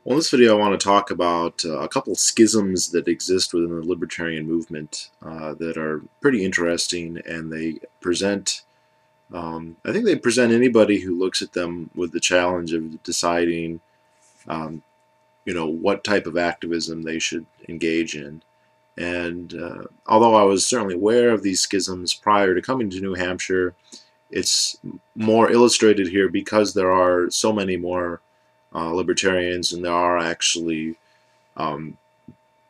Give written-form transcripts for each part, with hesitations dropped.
Well, in this video, I want to talk about a couple schisms that exist within the libertarian movement that are pretty interesting, and they present, I think they present anybody who looks at them with the challenge of deciding, um, what type of activism they should engage in. And although I was certainly aware of these schisms prior to coming to New Hampshire, it's more illustrated here because there are so many more libertarians, and there are actually um,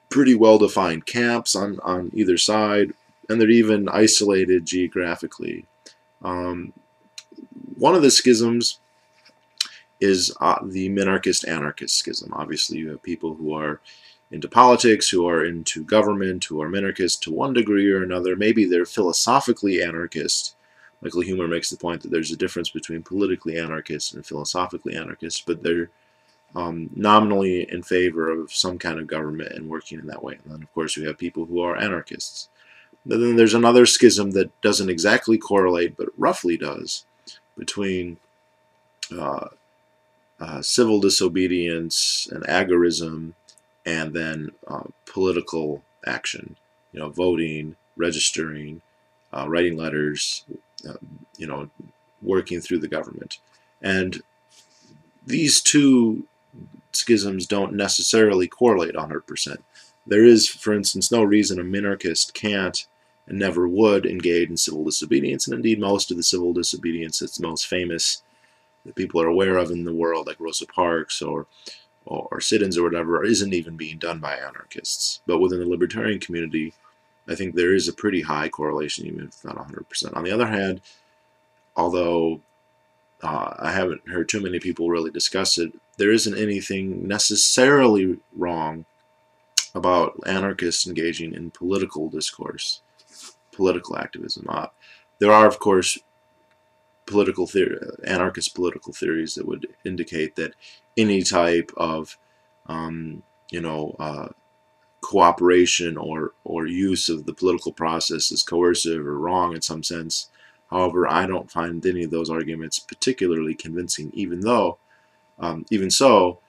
pretty well-defined camps on either side, and they're even isolated geographically. Um, One of the schisms is the minarchist-anarchist schism. Obviously, you have people who are into politics, who are into government, who are minarchist to one degree or another. Maybe they're philosophically anarchist. Michael Huemer makes the point that there's a difference between politically anarchist and philosophically anarchist, but they're nominally in favor of some kind of government and working in that way. And then, of course, we have people who are anarchists. And then there's another schism that doesn't exactly correlate, but roughly does, between uh, civil disobedience and agorism, and then political action, voting, registering, writing letters, uh, working through the government. And these two schisms don't necessarily correlate 100%. There is, for instance, no reason a minarchist can't and never would engage in civil disobedience, and indeed most of the civil disobedience that's most famous that people are aware of in the world, like Rosa Parks or sit-ins or whatever, isn't even being done by anarchists. But within the libertarian community, I think there is a pretty high correlation, even if it's not 100%. On the other hand, although I haven't heard too many people really discuss it, there isn't anything necessarily wrong about anarchists engaging in political discourse, political activism. There are, of course, anarchist political theories that would indicate that any type of, cooperation or use of the political process is coercive or wrong in some sense. However, I don't find any of those arguments particularly convincing, even so,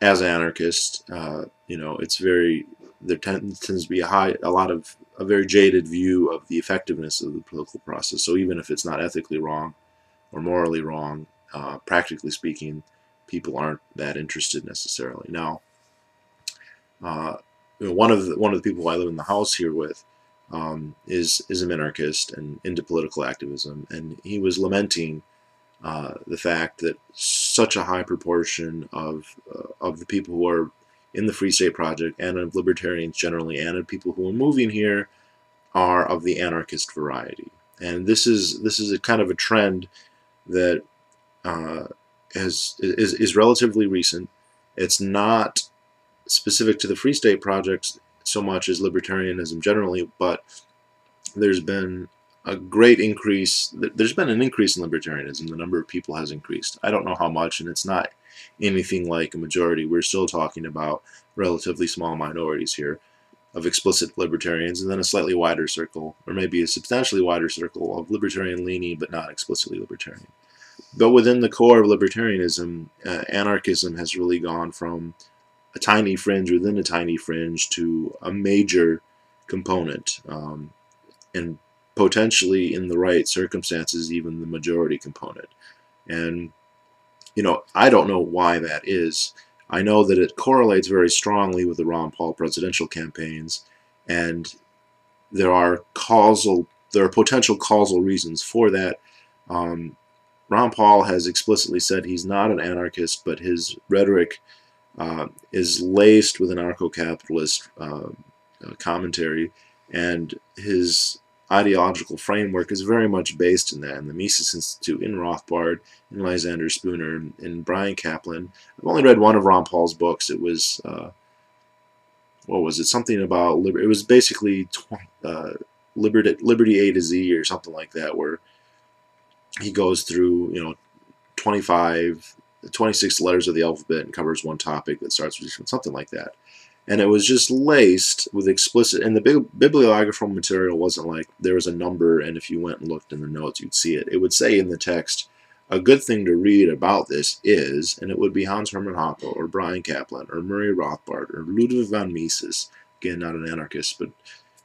as anarchists, there tends to be a very jaded view of the effectiveness of the political process. So even if it's not ethically wrong or morally wrong, practically speaking, people aren't that interested necessarily. Now, one of the people I live in the house here with is a minarchist and into political activism, and he was lamenting the fact that such a high proportion of the people who are in the Free State Project and of libertarians generally, and of people who are moving here, are of the anarchist variety. And this is a kind of a trend that uh, is relatively recent. It's not specific to the Free State Project so much as libertarianism generally, but there's been a great increase. There's been an increase in libertarianism. The number of people has increased. I don't know how much, and it's not anything like a majority. We're still talking about relatively small minorities here of explicit libertarians, and then a slightly wider circle, or maybe a substantially wider circle of libertarian leaning but not explicitly libertarian. But within the core of libertarianism, anarchism has really gone from a tiny fringe within a tiny fringe to a major component, and potentially in the right circumstances even the majority component. And I don't know why that is. I know that it correlates very strongly with the Ron Paul presidential campaigns, and there are potential causal reasons for that. Ron Paul has explicitly said he's not an anarchist, but his rhetoric is laced with anarcho-capitalist commentary, and his ideological framework is very much based in that, in the Mises Institute, in Rothbard, in Lysander Spooner, in Brian Kaplan. I've only read one of Ron Paul's books. It was, what was it, something about, it was basically Liberty A to Z or something like that, where he goes through, 26 letters of the alphabet and covers one topic that starts with something like that. And it was just laced with explicit, and the bibliographical material wasn't like there was a number and if you went and looked in the notes you'd see it. It would say in the text, a good thing to read about this is, and it would be Hans Hermann Hoppe or Brian Kaplan or Murray Rothbard or Ludwig von Mises, again not an anarchist but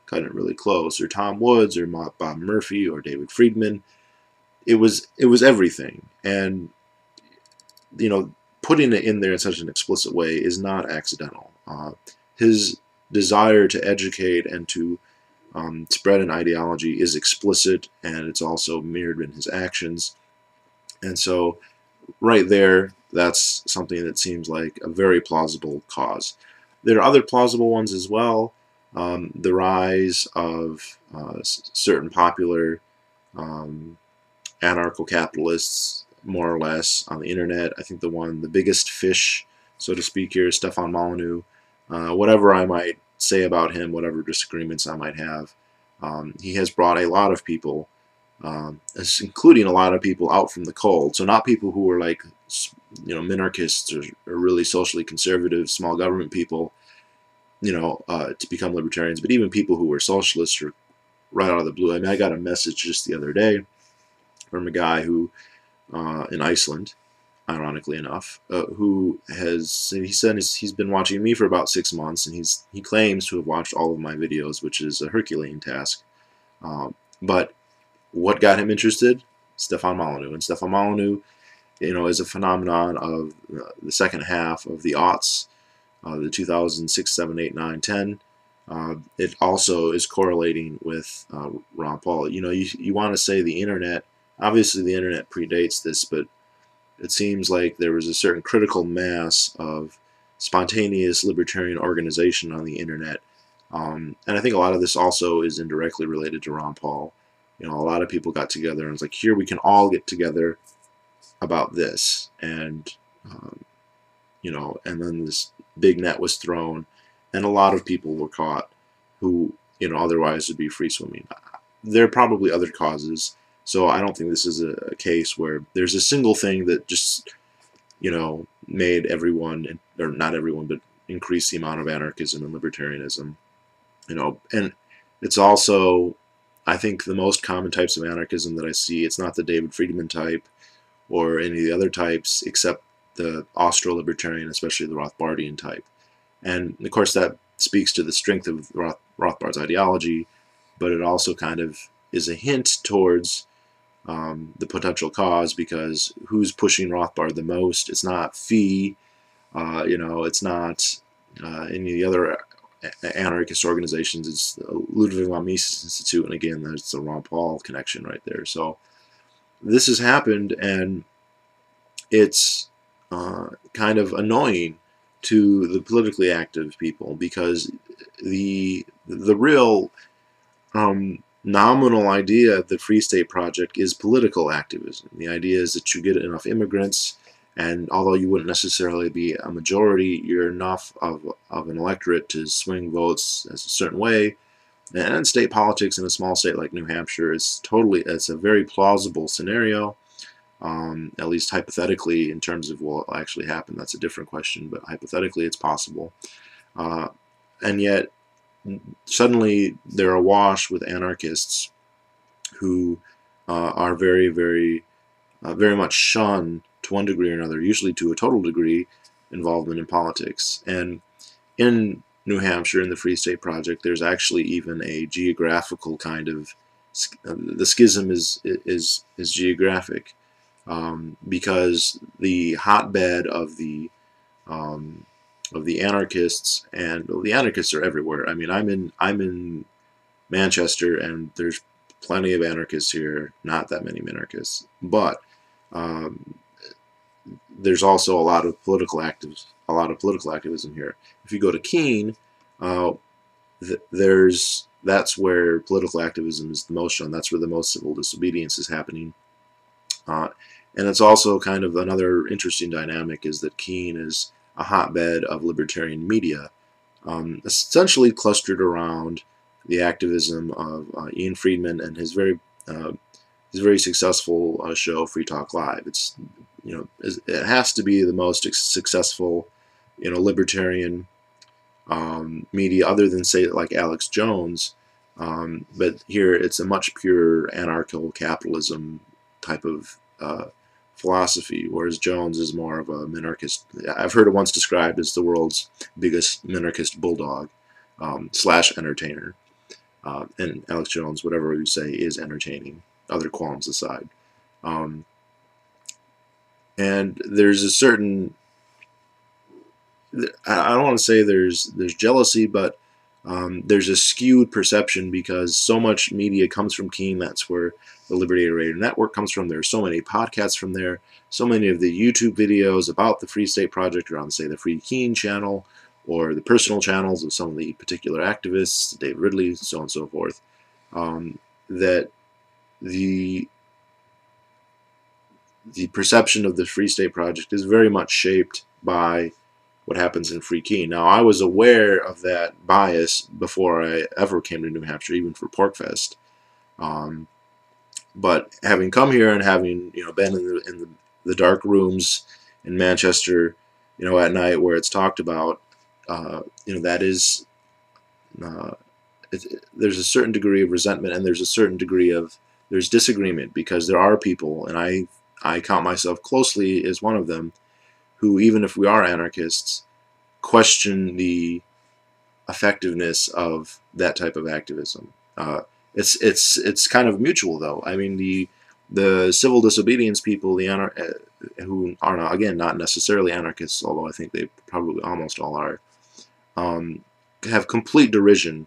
cutting it really close, or Tom Woods or Bob Murphy or David Friedman. It was everything, and you know, putting it in there in such an explicit way is not accidental. His desire to educate and to spread an ideology is explicit, and it's also mirrored in his actions. And so right there, that's something that seems like a very plausible cause. There are other plausible ones as well. The rise of certain popular anarcho-capitalists, more or less, on the internet. I think the biggest fish, so to speak, here is Stefan Molyneux. Whatever I might say about him, whatever disagreements I might have, he has brought a lot of people, including a lot of people out from the cold. So not people who were like, you know, minarchists or really socially conservative, small government people, you know, to become libertarians, but even people who were socialists or right out of the blue. I mean, I got a message just the other day from a guy who, in Iceland, ironically enough, who he said he's been watching me for about 6 months, and he claims to have watched all of my videos, which is a Herculean task. But what got him interested? Stefan Molyneux. And Stefan Molyneux, you know, is a phenomenon of the second half of the aughts, the 2006, 7, 8, 9, 10. It also is correlating with Ron Paul. You know, you want to say the internet. Obviously, the internet predates this, but it seems like there was a certain critical mass of spontaneous libertarian organization on the internet. And I think a lot of this also is indirectly related to Ron Paul. You know, a lot of people got together and was like, here, we can all get together about this. And, you know, and then this big net was thrown, and a lot of people were caught who, you know, otherwise would be free swimming. There are probably other causes. So I don't think this is a case where there's a single thing that just, you know, made everyone, or not everyone, but increase the amount of anarchism and libertarianism. You know, and it's also, I think, the most common types of anarchism that I see. It's not the David Friedman type or any of the other types, except the Austro-libertarian, especially the Rothbardian type. And of course, that speaks to the strength of Rothbard's ideology, but it also kind of is a hint towards the potential cause, because who's pushing Rothbard the most? It's not Fee, you know, it's not any of the other anarchist organizations. It's the Ludwig von Mises Institute, and again, there's the Ron Paul connection right there. So this has happened, and it's kind of annoying to the politically active people, because the real nominal idea of the Free State Project is political activism. The idea is that you get enough immigrants, and although you wouldn't necessarily be a majority, you're enough of an electorate to swing votes as a certain way. And in state politics in a small state like New Hampshire, it's a very plausible scenario, at least hypothetically. In terms of what will actually happen, that's a different question, but hypothetically it's possible. And yet suddenly they're awash with anarchists who are very, very, very much shunned to one degree or another, usually to a total degree, involvement in politics. And in New Hampshire, in the Free State Project, there's actually even a geographical kind of, the schism is geographic, because the hotbed of the anarchists, and well, the anarchists are everywhere. I mean, I'm in Manchester, and there's plenty of anarchists here. Not that many minarchists, but there's also a lot of political activism here. If you go to Keene, that's where political activism is the most shown. That's where the most civil disobedience is happening. And it's also kind of another interesting dynamic, is that Keene is a hotbed of libertarian media, essentially clustered around the activism of Ian Friedman and his very successful show Free Talk Live. It's, you know, it has to be the most successful, you know, libertarian media, other than, say, like Alex Jones. But here it's a much pure anarcho-capitalism type of philosophy, whereas Jones is more of a minarchist. I've heard it once described as the world's biggest minarchist bulldog slash entertainer. And Alex Jones, whatever you say, is entertaining, other qualms aside. And there's a certain, I don't want to say there's jealousy, but there's a skewed perception because so much media comes from Keene. That's where the Libertarian Radio Network comes from. There are so many podcasts from there. So many of the YouTube videos about the Free State Project are on, say, the Free Keene channel or the personal channels of some of the particular activists, Dave Ridley, so on and so forth, that the perception of the Free State Project is very much shaped by what happens in Free Keene. Now, I was aware of that bias before I ever came to New Hampshire, even for PorcFest. But having come here and having been in the dark rooms in Manchester, at night where it's talked about, that is there's a certain degree of resentment and there's a certain degree of disagreement because there are people, and I count myself closely as one of them, who, even if we are anarchists, question the effectiveness of that type of activism. It's kind of mutual, though. I mean, the civil disobedience people, who are not, again, not necessarily anarchists, although I think they probably almost all are, have complete derision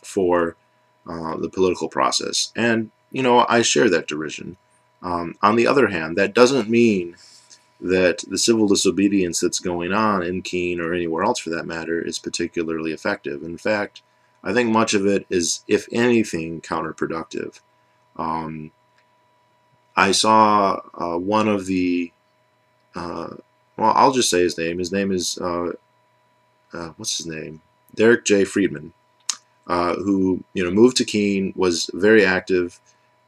for the political process, and I share that derision. On the other hand, that doesn't mean that the civil disobedience that's going on in Keene or anywhere else for that matter is particularly effective. In fact, I think much of it is, if anything, counterproductive. I saw one of the, well, I'll just say his name. His name is, what's his name? Derek J. Friedman, who moved to Keene, was very active,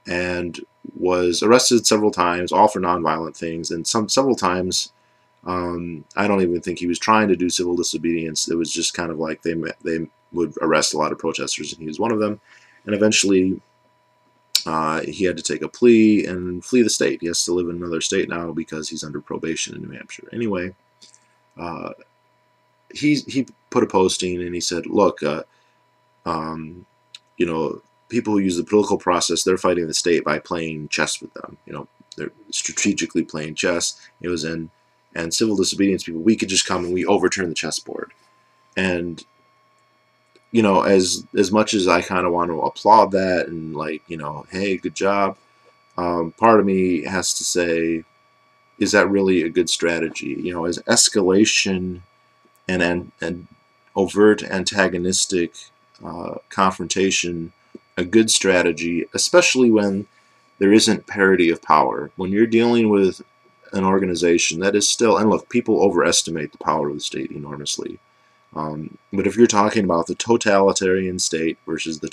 and was arrested several times, all for nonviolent things, and several times, I don't even think he was trying to do civil disobedience. It was just kind of like they would arrest a lot of protesters, and he was one of them. And eventually, he had to take a plea and flee the state. He has to live in another state now because he's under probation in New Hampshire. Anyway, he put a posting and he said, "Look, people who use the political process, they're fighting the state by playing chess with them. They're strategically playing chess." It was and civil disobedience people, we could just come and we overturn the chessboard. And as much as I kind of want to applaud that and hey, good job, part of me has to say, is that really a good strategy? Is escalation and overt antagonistic confrontation a good strategy, especially when there isn't parity of power? When you're dealing with an organization that is still, and look, people overestimate the power of the state enormously, but if you're talking about the totalitarian state versus the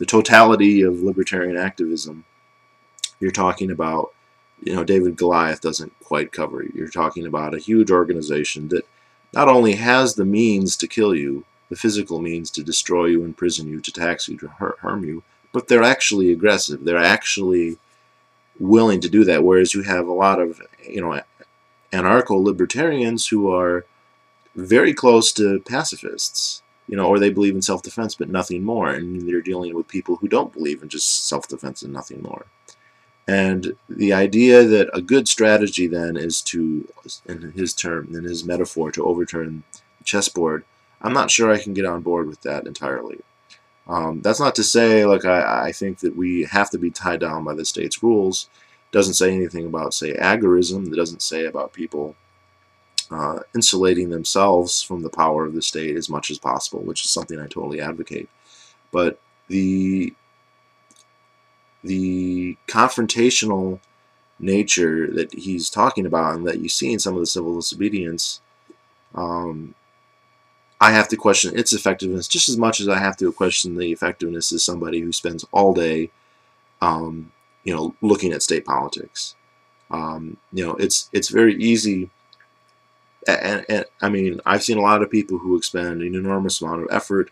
totality of libertarian activism, you're talking about, David Goliath doesn't quite cover it. You're talking about a huge organization that not only has the means to kill you, the physical means to destroy you, imprison you, to tax you, to harm you, but they're actually aggressive. They're actually willing to do that, whereas you have a lot of, anarcho-libertarians who are very close to pacifists, or they believe in self-defense but nothing more, and you're dealing with people who don't believe in just self-defense and nothing more. And the idea that a good strategy then is to, in his metaphor, to overturn the chessboard, I'm not sure I can get on board with that entirely. That's not to say, I think that we have to be tied down by the state's rules. It doesn't say anything about, say, agorism. It doesn't say about people insulating themselves from the power of the state as much as possible, which is something I totally advocate. But the confrontational nature that he's talking about and that you see in some of the civil disobedience, I have to question its effectiveness just as much as I have to question the effectiveness of somebody who spends all day, looking at state politics. It's very easy, and I mean, I've seen a lot of people who expend an enormous amount of effort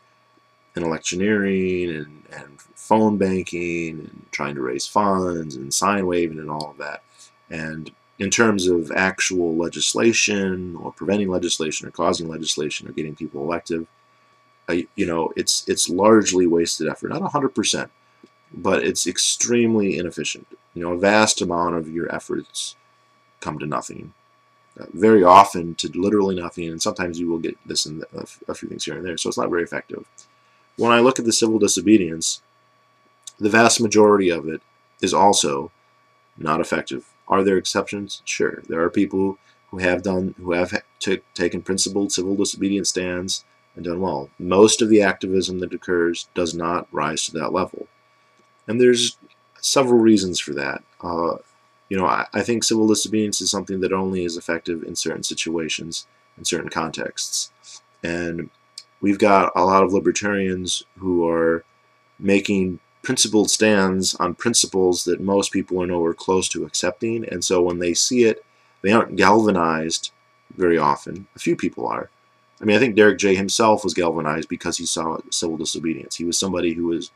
in electioneering and phone banking and trying to raise funds and sign waving and all of that. And in terms of actual legislation or preventing legislation or causing legislation or getting people elected, it's largely wasted effort. Not 100%, but it's extremely inefficient. A vast amount of your efforts come to nothing. Very often to literally nothing, and sometimes you will get this and a few things here and there, so it's not very effective. When I look at the civil disobedience, the vast majority of it is also not effective. Are there exceptions? Sure. There are people who have taken principled civil disobedience stands and done well. Most of the activism that occurs does not rise to that level. And there's several reasons for that. I think civil disobedience is something that only is effective in certain situations, in certain contexts. And we've got a lot of libertarians who are making principled stands on principles that most people are nowhere close to accepting, and so when they see it, they aren't galvanized very often. A few people are. I mean, I think Derek J. himself was galvanized because he saw civil disobedience. He was somebody who was,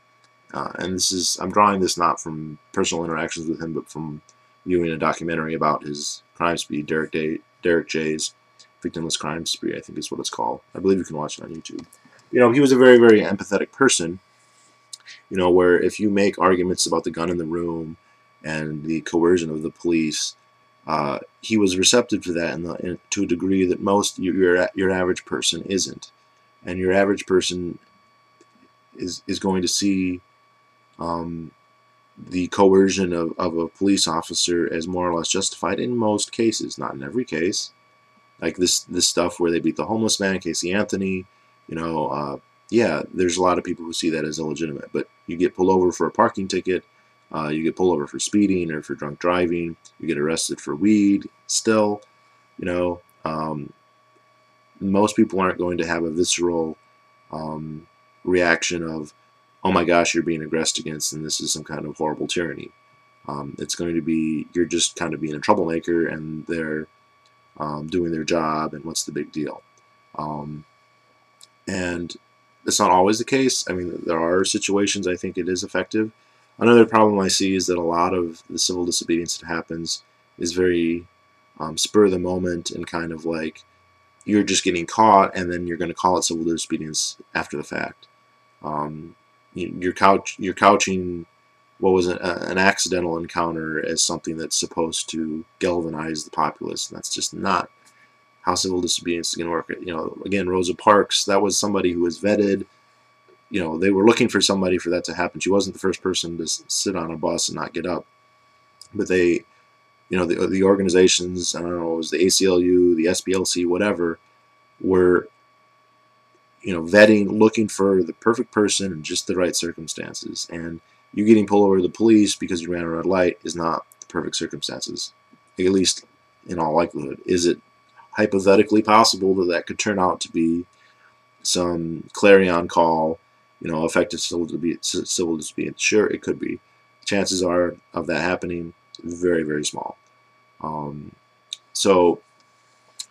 and I'm drawing this not from personal interactions with him, but from viewing a documentary about his crime spree, Derek J's Victimless Crime Spree, I think is what it's called. I believe you can watch it on YouTube. He was a very, very empathetic person, where if you make arguments about the gun in the room and the coercion of the police, he was receptive to that to a degree that most your average person isn't. And your average person is going to see the coercion of a police officer as more or less justified in most cases, not in every case. Like this stuff where they beat the homeless man, Casey Anthony, yeah, there's a lot of people who see that as illegitimate. But you get pulled over for a parking ticket, you get pulled over for speeding or for drunk driving, you get arrested for weed, still, most people aren't going to have a visceral reaction of, oh my gosh, you're being aggressed against and this is some kind of horrible tyranny. It's going to be, you're just kind of being a troublemaker and they're doing their job and what's the big deal. And that's not always the case. I mean, there are situations I think it is effective. Another problem I see is that a lot of the civil disobedience that happens is very spur of the moment and kind of like you're just getting caught and then you're going to call it civil disobedience after the fact. You're couching what was an accidental encounter as something that's supposed to galvanize the populace, and that's just not how civil disobedience is going to work. Again, Rosa Parks, that was somebody who was vetted. They were looking for somebody for that to happen. She wasn't the first person to sit on a bus and not get up. But they, the organizations, I don't know, it was the ACLU, the SBLC, whatever, were, vetting, looking for the perfect person in just the right circumstances. And you getting pulled over to the police because you ran a red light is not the perfect circumstances, at least in all likelihood. Is it hypothetically possible that could turn out to be some clarion call, effective civil disobedience? Sure, it could be. Chances are of that happening very, very small. So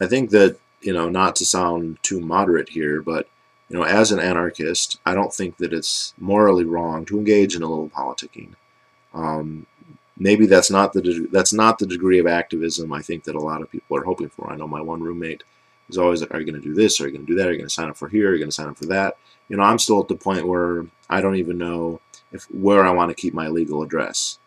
I think that, not to sound too moderate here, but as an anarchist, I don't think that it's morally wrong to engage in a little politicking. Maybe that's not the degree of activism I think that a lot of people are hoping for. I know my one roommate is always like, "Are you going to do this? Are you going to do that? Are you going to sign up for here? Are you going to sign up for that?" I'm still at the point where I don't even know where I want to keep my legal address.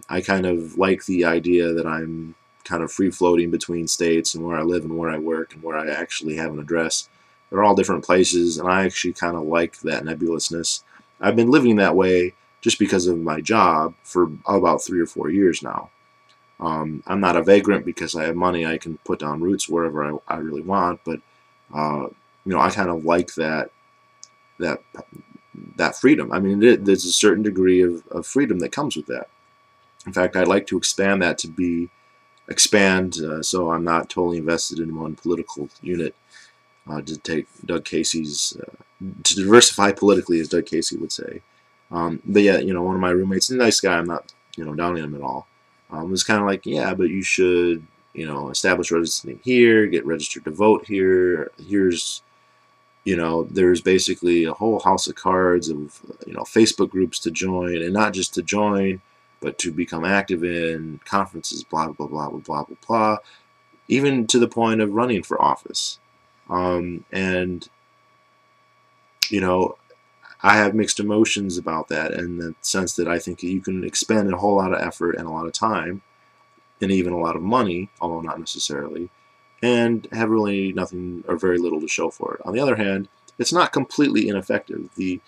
I kind of like the idea that I'm kind of free floating between states and where I live and where I work and where I actually have an address. They're all different places, and I actually kind of like that nebulousness. I've been living that way just because of my job for about 3 or 4 years now. I'm not a vagrant because I have money. I can put down roots wherever I really want, but I kind of like that freedom. I mean, there's a certain degree of freedom that comes with that. In fact, I'd like to expand that to expand so I'm not totally invested in one political unit. To take Doug Casey's, to diversify politically, as Doug Casey would say. But yeah, one of my roommates, a nice guy, I'm not, downing him at all, was kind of like, yeah, but you should, establish residency here, get registered to vote here, here's you know, there's basically a whole house of cards of, you know, Facebook groups to join, and not just to join, but to become active in conferences, blah, blah, blah, blah, blah, blah, blah, even to the point of running for office. And, you know, I have mixed emotions about that, in the sense that I think you can expend a whole lot of effort and a lot of time, and even a lot of money, although not necessarily, and have really nothing or very little to show for it. On the other hand, it's not completely ineffective. The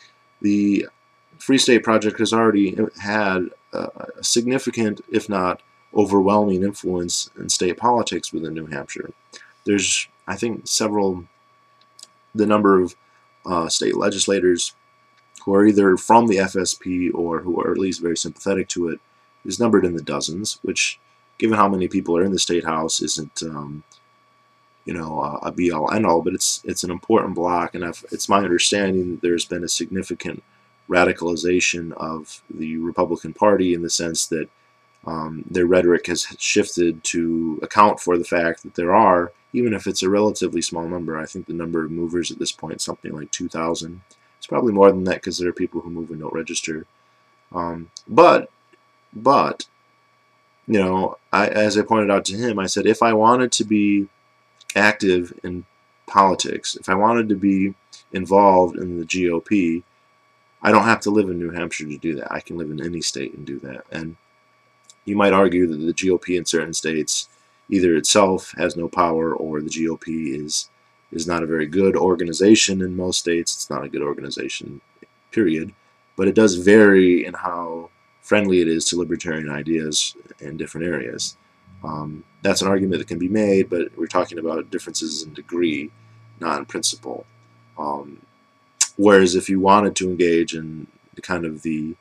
Free State Project has already had a significant, if not overwhelming, influence in state politics within New Hampshire. There's, I think, the number of state legislators who are either from the FSP or who are at least very sympathetic to it is numbered in the dozens, which, given how many people are in the state house, isn't you know, a be-all, end-all, but it's an important block, and it's my understanding there's been a significant radicalization of the Republican Party, in the sense that their rhetoric has shifted to account for the fact that there are, even if it's a relatively small number, I think the number of movers at this point is something like 2,000. It's probably more than that, because there are people who move and don't register. But you know, as I pointed out to him, I said, if I wanted to be active in politics, if I wanted to be involved in the GOP, I don't have to live in New Hampshire to do that. I can live in any state and do that. And you might argue that the GOP in certain states either itself has no power, or the GOP is not a very good organization. In most states, it's not a good organization, period. But it does vary in how friendly it is to libertarian ideas in different areas. That's an argument that can be made, but we're talking about differences in degree, not in principle. Whereas if you wanted to engage in the kind of the,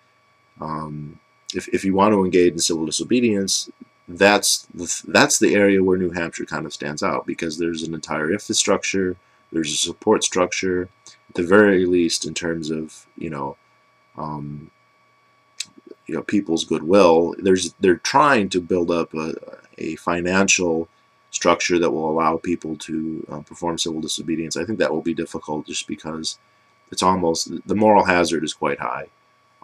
if you want to engage in civil disobedience, that's the area where New Hampshire kind of stands out, because there's an entire infrastructure, there's a support structure, at the very least in terms of, you know, people's goodwill. They're trying to build up a financial structure that will allow people to perform civil disobedience. I think that will be difficult, just because it's almost, the moral hazard is quite high.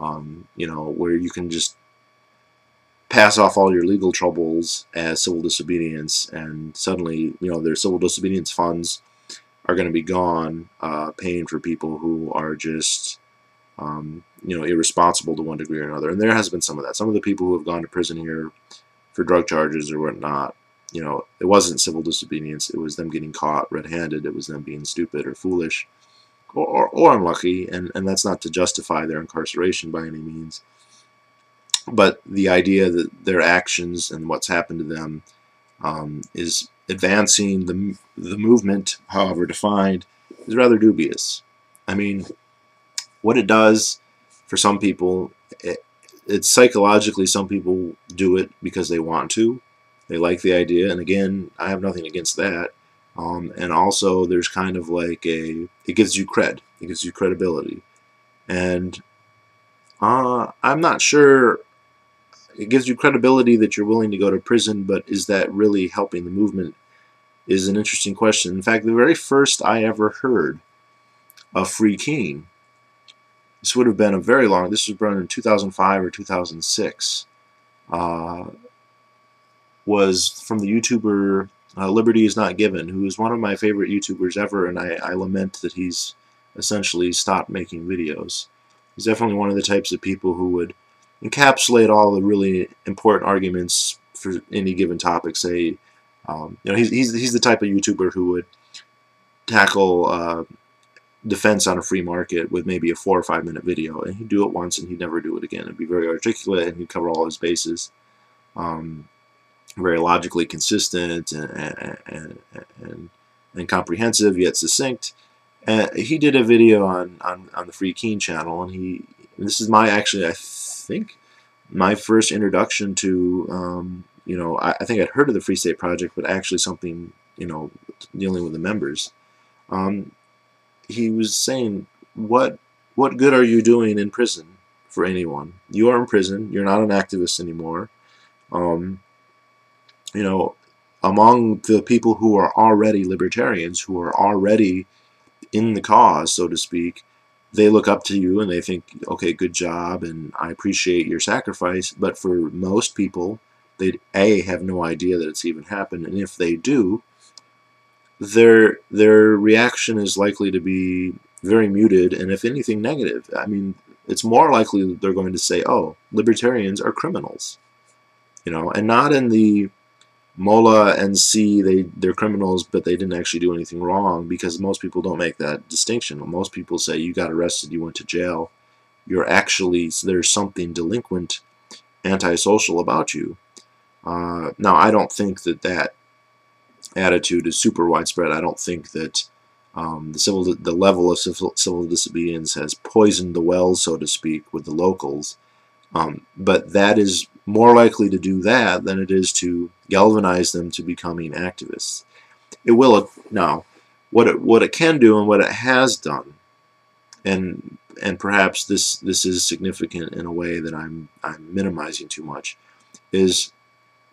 You know, where you can just pass off all your legal troubles as civil disobedience, and suddenly, you know, their civil disobedience funds are going to be gone, paying for people who are just you know, irresponsible to one degree or another. And there has been some of that. Some of the people who have gone to prison here for drug charges or whatnot, you know, it wasn't civil disobedience. It was them getting caught red-handed. It was them being stupid or foolish or unlucky. And that's not to justify their incarceration by any means. But the idea that their actions and what's happened to them is advancing the movement, however defined, is rather dubious. I mean, what it does for some people, it's psychologically, some people do it because they want to. They like the idea, and again, I have nothing against that. And also, there's kind of like it gives you cred. It gives you credibility. And I'm not sure, it gives you credibility that you're willing to go to prison, but is that really helping the movement is an interesting question. In fact, the very first I ever heard of Free Keene, this would have been a very long, this was run in 2005 or 2006, was from the YouTuber Liberty Is Not Given, who is one of my favorite YouTubers ever, and I lament that he's essentially stopped making videos. He's definitely one of the types of people who would encapsulate all the really important arguments for any given topic. Say, you know, he's the type of YouTuber who would tackle defense on a free market with maybe a 4 or 5 minute video, and he'd do it once and he'd never do it again. It'd be very articulate, and he'd cover all his bases, very logically consistent and comprehensive yet succinct. He did a video on the Free Keene channel, and this is actually I think my first introduction to you know, I think I'd heard of the Free State Project, but actually something, you know, dealing with the members. He was saying, what good are you doing in prison for anyone? You are in prison. You're not an activist anymore. You know, among the people who are already libertarians, who are already in the cause, so to speak, they look up to you and they think, okay, good job, and I appreciate your sacrifice. But for most people, they have no idea that it's even happened, and if they do, their reaction is likely to be very muted, and if anything, negative. I mean, it's more likely that they're going to say, "Oh, libertarians are criminals," and not in the Mola and C, they're criminals, but they didn't actually do anything wrong, because most people don't make that distinction. Most people say you got arrested, you went to jail, there's something delinquent, antisocial about you. Now, I don't think that attitude is super widespread. I don't think that the level of civil disobedience has poisoned the well, so to speak, with the locals. But that is more likely to do that than it is to galvanize them to becoming activists. It will now. What it can do and what it has done, and perhaps this is significant in a way that I'm minimizing too much, is,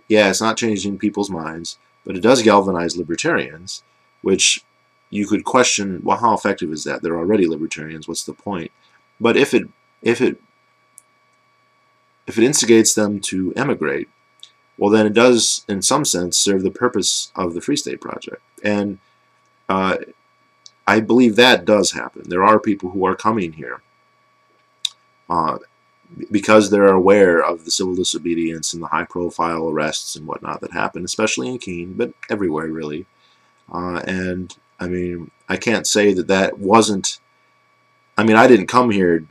yeah, it's not changing people's minds, but it does galvanize libertarians, which you could question, well, how effective is that? They're already libertarians. What's the point? But if it instigates them to emigrate, well, then it does, in some sense, serve the purpose of the Free State Project. And I believe that does happen. There are people who are coming here because they're aware of the civil disobedience and the high-profile arrests and whatnot that happen, especially in Keene, but everywhere, really. And, I mean, I can't say that wasn't... I mean, I didn't come here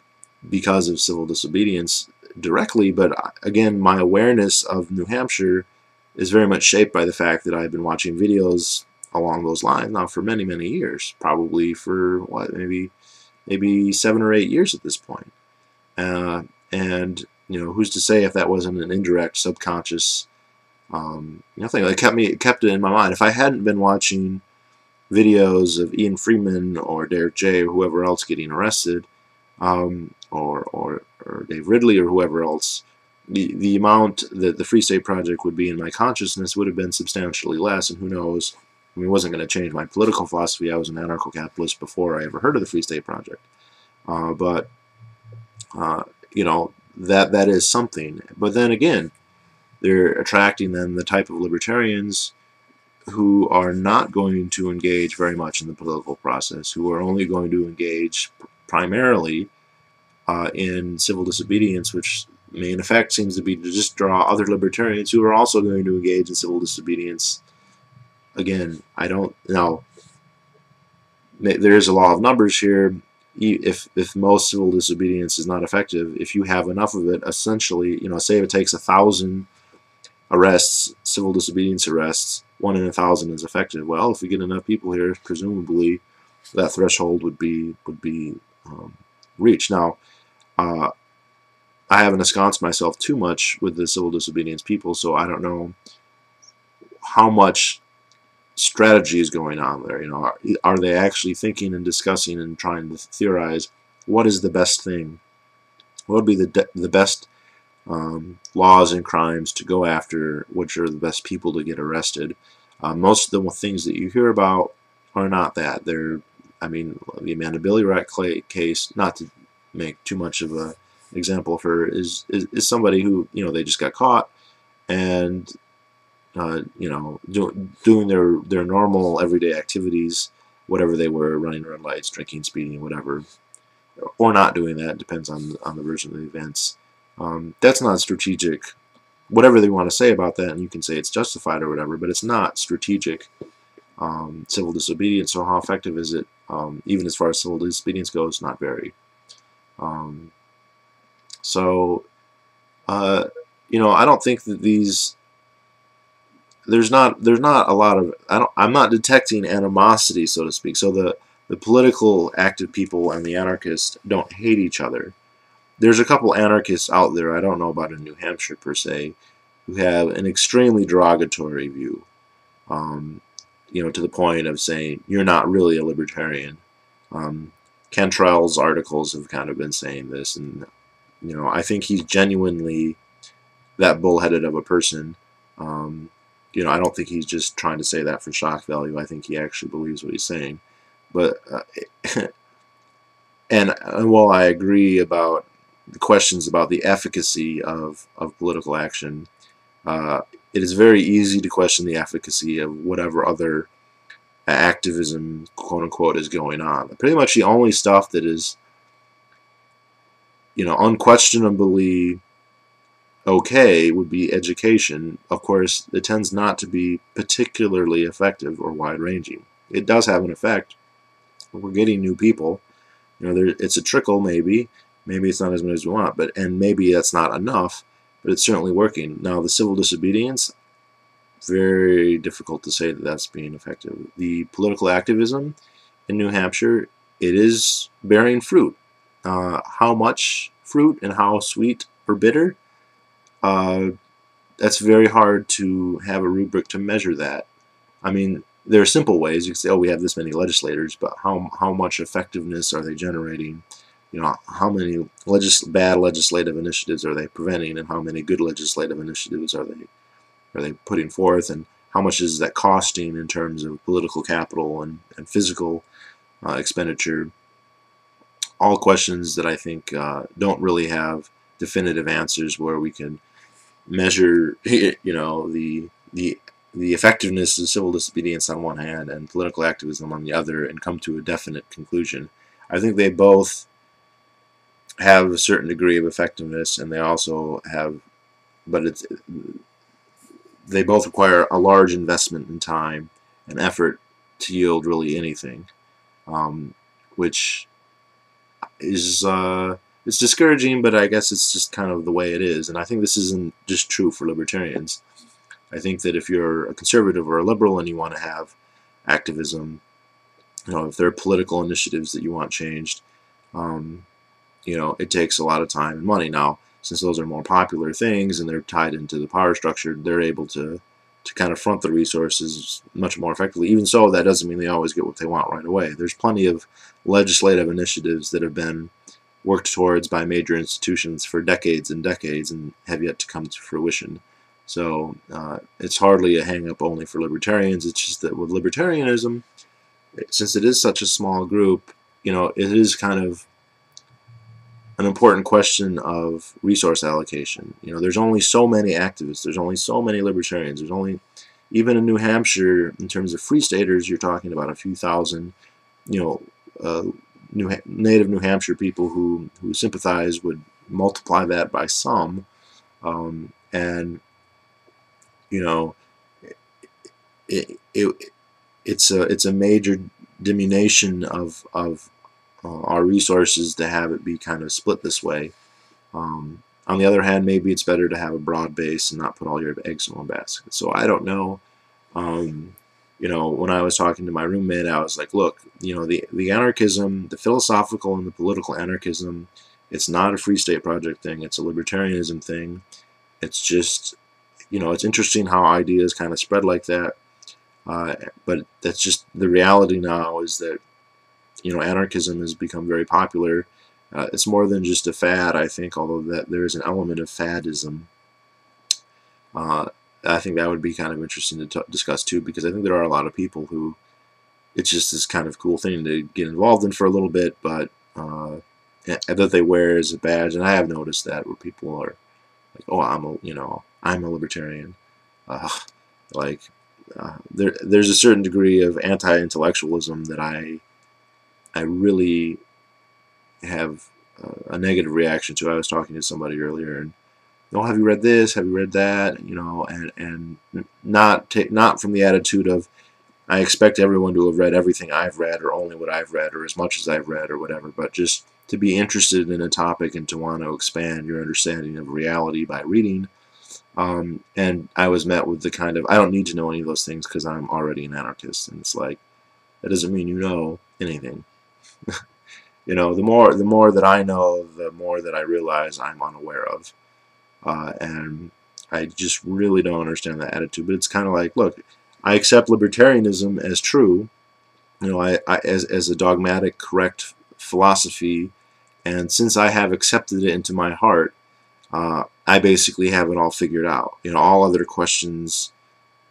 because of civil disobedience directly, but again, my awareness of New Hampshire is very much shaped by the fact that I've been watching videos along those lines now for many, many years, probably for what, maybe 7 or 8 years at this point. And who's to say if that wasn't an indirect, subconscious thing that kept it in my mind. If I hadn't been watching videos of Ian Freeman or Derek J or whoever else getting arrested, or Dave Ridley or whoever else, the amount that the Free State Project would be in my consciousness would have been substantially less, and who knows, I mean, it wasn't going to change my political philosophy. I was an anarcho-capitalist before I ever heard of the Free State Project. But that is something. But then again, they're attracting then the type of libertarians who are not going to engage very much in the political process, who are only going to engage primarily in civil disobedience, which in effect seems to be to just draw other libertarians who are also going to engage in civil disobedience. Again, I don't know. There is a law of numbers here. If most civil disobedience is not effective, if you have enough of it, essentially, say if it takes 1,000 arrests, civil disobedience arrests, 1 in 1,000 is effective. Well, if we get enough people here, presumably that threshold would be reached. Now, I haven't ensconced myself too much with the civil disobedience people, so I don't know how much strategy is going on there. Are they actually thinking and discussing and trying to theorize what is the best thing? What would be the best laws and crimes to go after? Which are the best people to get arrested? Most of the things that you hear about are not that. I mean, the Amanda Billyrat case, not to make too much of an example of her, is somebody who, they just got caught and doing their normal everyday activities, whatever they were, running red lights, drinking, speeding, whatever, or not doing that, depends on the version of the events. That's not strategic. Whatever they want to say about that, and you can say it's justified or whatever, but it's not strategic civil disobedience. So how effective is it? Even as far as civil disobedience goes, not very. I don't think that these... There's not a lot of... I'm not detecting animosity, so to speak. So the political active people and the anarchists don't hate each other. There's a couple anarchists out there, I don't know about in New Hampshire per se, who have an extremely derogatory view, to the point of saying, you're not really a libertarian. Cantrell's articles have kind of been saying this, and I think he's genuinely that bullheaded of a person. I don't think he's just trying to say that for shock value. I think he actually believes what he's saying. But and while I agree about the questions about the efficacy of political action, it is very easy to question the efficacy of whatever other activism, quote unquote, is going on. Pretty much the only stuff that is, unquestionably okay would be education. Of course, it tends not to be particularly effective or wide-ranging. It does have an effect. We're getting new people. It's a trickle, maybe. Maybe it's not as many as we want, and maybe that's not enough, but it's certainly working. Now, the civil disobedience, very difficult to say that that's being effective. The political activism in New Hampshire, it is bearing fruit. How much fruit and how sweet or bitter, that's very hard to have a rubric to measure that. I mean, there are simple ways. You can say, oh, we have this many legislators, but how much effectiveness are they generating? How many bad legislative initiatives are they preventing, and how many good legislative initiatives are they putting forth, and how much is that costing in terms of political capital and physical expenditure? All questions that I think don't really have definitive answers where we can measure, the effectiveness of civil disobedience on one hand and political activism on the other, and come to a definite conclusion. I think they both have a certain degree of effectiveness, and they also have, but they both require a large investment in time and effort to yield really anything, which is it's discouraging, but I guess it's just kind of the way it is. And I think this isn't just true for libertarians. I think that if you're a conservative or a liberal and you want to have activism, if there are political initiatives that you want changed, it takes a lot of time and money. Now, since those are more popular things and they're tied into the power structure, they're able to kind of front the resources much more effectively. Even so, that doesn't mean they always get what they want right away. There's plenty of legislative initiatives that have been worked towards by major institutions for decades and decades and have yet to come to fruition. So it's hardly a hang-up only for libertarians. It's just that with libertarianism, since it is such a small group, it is kind of an important question of resource allocation. There's only so many activists. There's only so many libertarians. There's only, even in New Hampshire, in terms of free staters, you're talking about a few thousand, native New Hampshire people who sympathize would multiply that by some, and it's a major diminution of our resources to have it be kind of split this way. On the other hand, maybe it's better to have a broad base and not put all your eggs in one basket. So I don't know. When I was talking to my roommate, I was like, look, the anarchism, the philosophical and the political anarchism, it's not a free state project thing. It's a libertarianism thing. It's just, it's interesting how ideas kind of spread like that. But that's just the reality now, is that anarchism has become very popular. It's more than just a fad, I think, although that there is an element of fadism. I think that would be kind of interesting to discuss too, because I think there are a lot of people who it's just this kind of cool thing to get involved in for a little bit, but that they wear as a badge. And I have noticed that, where people are like, oh, I'm a libertarian. There's a certain degree of anti-intellectualism that I really have a negative reaction to. I was talking to somebody earlier, and have you read this? Have you read that? And not from the attitude of I expect everyone to have read everything I've read, or only what I've read, or as much as I've read, or whatever, but just to be interested in a topic and to want to expand your understanding of reality by reading. And I was met with the kind of, I don't need to know any of those things because I'm already an anarchist. And it's like, that doesn't mean you know anything. The more that I know, the more that I realize I'm unaware of. And I just really don't understand that attitude. But it's kind of like, look, I accept libertarianism as true, as a dogmatic, correct philosophy, and since I have accepted it into my heart, I basically have it all figured out. All other questions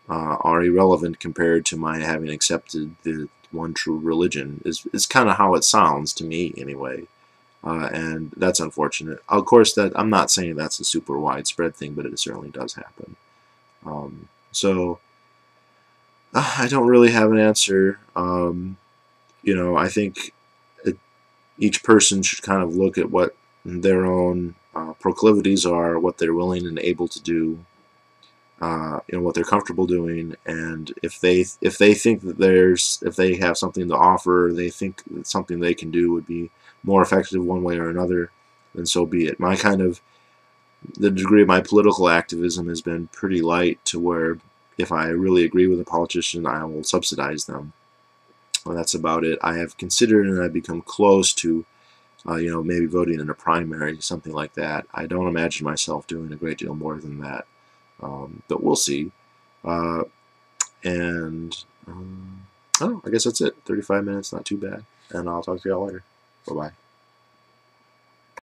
are irrelevant compared to my having accepted the one true religion. Is kind of how it sounds to me anyway. And that's unfortunate. Of course, that I'm not saying that's a super widespread thing, but it certainly does happen. So I don't really have an answer. I think each person should kind of look at what their own proclivities are, what they're willing and able to do, what they're comfortable doing, and if they think that if they have something to offer, they think that something they can do would be more effective one way or another, then so be it. The degree of my political activism has been pretty light, to where if I really agree with a politician, I will subsidize them. Well, that's about it. I have considered, and I've become close to maybe voting in a primary, something like that. I don't imagine myself doing a great deal more than that. But we'll see. Oh, I guess that's it. 35 minutes, not too bad. And I'll talk to y'all later. Bye-bye.